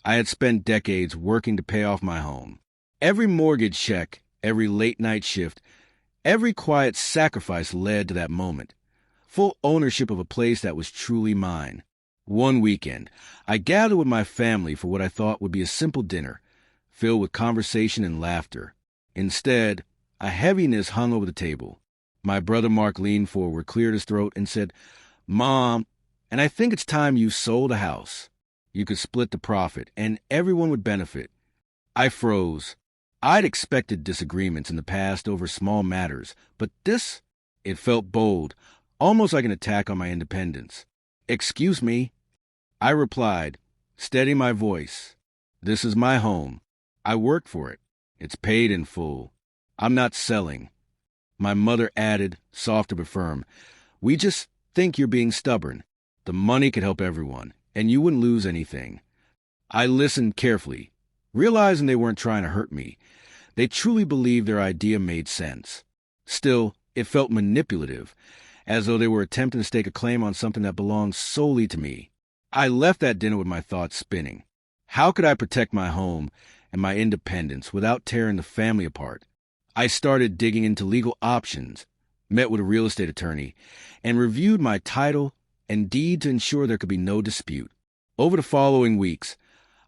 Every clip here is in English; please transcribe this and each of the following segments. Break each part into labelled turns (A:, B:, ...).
A: I had spent decades working to pay off my home. Every mortgage check, every late-night shift, every quiet sacrifice led to that moment. Full ownership of a place that was truly mine. One weekend, I gathered with my family for what I thought would be a simple dinner, filled with conversation and laughter. Instead, a heaviness hung over the table. My brother Mark leaned forward, cleared his throat, and said, "Mom, and I think it's time you sold a house. You could split the profit, and everyone would benefit." I froze. I'd expected disagreements in the past over small matters, but this, it felt bold, almost like an attack on my independence. "Excuse me," I replied, steadying my voice. "This is my home. I worked for it. It's paid in full. I'm not selling." My mother added, soft but firm, "We just think you're being stubborn. The money could help everyone, and you wouldn't lose anything." I listened carefully, realizing they weren't trying to hurt me. They truly believed their idea made sense. Still, it felt manipulative, as though they were attempting to stake a claim on something that belonged solely to me. I left that dinner with my thoughts spinning. How could I protect my home and my independence without tearing the family apart? I started digging into legal options, met with a real estate attorney, and reviewed my title and deed to ensure there could be no dispute. Over the following weeks,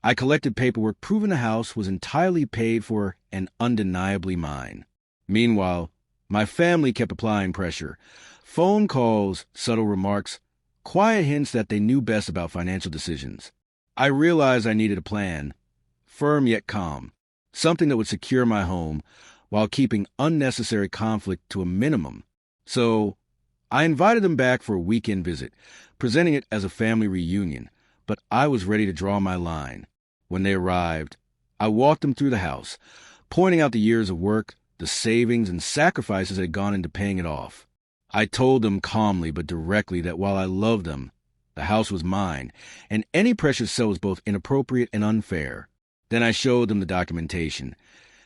A: I collected paperwork proving the house was entirely paid for and undeniably mine. Meanwhile, my family kept applying pressure. Phone calls, subtle remarks, quiet hints that they knew best about financial decisions. I realized I needed a plan, firm yet calm, something that would secure my home while keeping unnecessary conflict to a minimum. So I invited them back for a weekend visit, presenting it as a family reunion, but I was ready to draw my line. When they arrived, I walked them through the house, pointing out the years of work, the savings and sacrifices that had gone into paying it off. I told them calmly but directly that while I loved them, the house was mine, and any pressure to sell was both inappropriate and unfair. Then I showed them the documentation.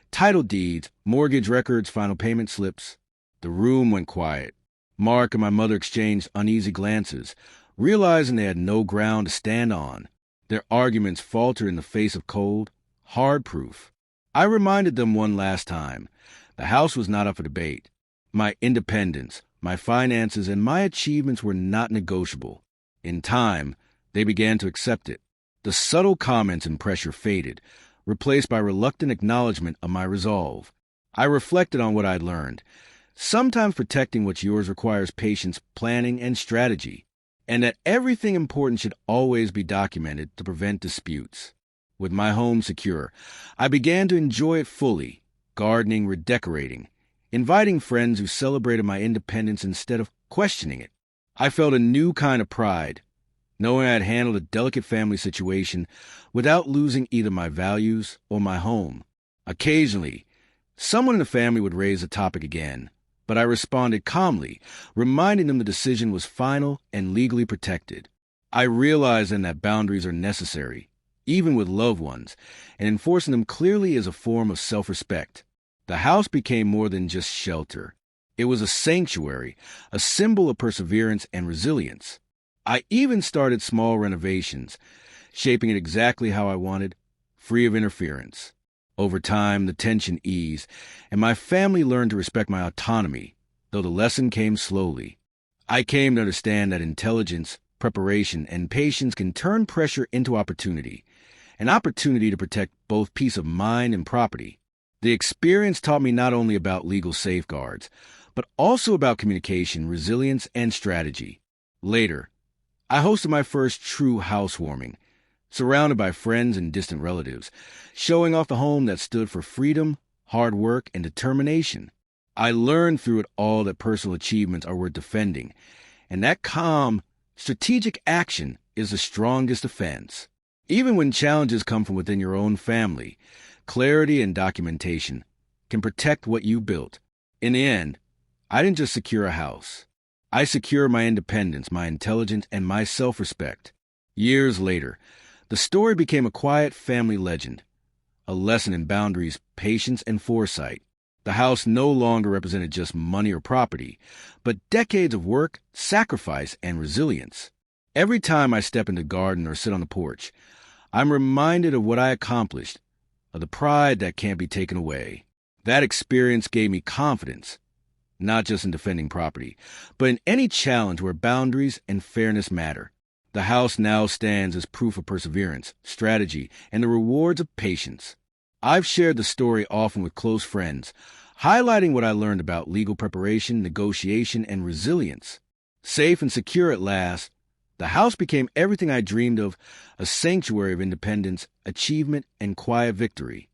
A: Title deeds, mortgage records, final payment slips. The room went quiet. Mark and my mother exchanged uneasy glances, realizing they had no ground to stand on. Their arguments faltered in the face of cold, hard proof. I reminded them one last time. The house was not up for debate. My independence, my finances, and my achievements were not negotiable. In time, they began to accept it. The subtle comments and pressure faded, replaced by reluctant acknowledgement of my resolve. I reflected on what I'd learned. Sometimes protecting what's yours requires patience, planning, and strategy, and that everything important should always be documented to prevent disputes. With my home secure, I began to enjoy it fully, gardening, redecorating, inviting friends who celebrated my independence instead of questioning it. I felt a new kind of pride, knowing I had handled a delicate family situation without losing either my values or my home. Occasionally, someone in the family would raise the topic again, but I responded calmly, reminding them the decision was final and legally protected. I realized then that boundaries are necessary, even with loved ones, and enforcing them clearly is a form of self-respect. The house became more than just shelter. It was a sanctuary, a symbol of perseverance and resilience. I even started small renovations, shaping it exactly how I wanted, free of interference. Over time, the tension eased, and my family learned to respect my autonomy, though the lesson came slowly. I came to understand that intelligence, preparation, and patience can turn pressure into opportunity, an opportunity to protect both peace of mind and property. The experience taught me not only about legal safeguards, but also about communication, resilience, and strategy. Later, I hosted my first true housewarming, surrounded by friends and distant relatives, showing off the home that stood for freedom, hard work, and determination. I learned through it all that personal achievements are worth defending, and that calm, strategic action is the strongest defense. Even when challenges come from within your own family, clarity and documentation can protect what you built. In the end, I didn't just secure a house. I secured my independence, my intelligence, and my self-respect. Years later, the story became a quiet family legend, a lesson in boundaries, patience, and foresight. The house no longer represented just money or property, but decades of work, sacrifice, and resilience. Every time I step into the garden or sit on the porch, I'm reminded of what I accomplished, of the pride that can't be taken away. That experience gave me confidence, not just in defending property, but in any challenge where boundaries and fairness matter. The house now stands as proof of perseverance, strategy, and the rewards of patience. I've shared the story often with close friends, highlighting what I learned about legal preparation, negotiation, and resilience. Safe and secure at last, the house became everything I dreamed of, a sanctuary of independence, achievement, and quiet victory.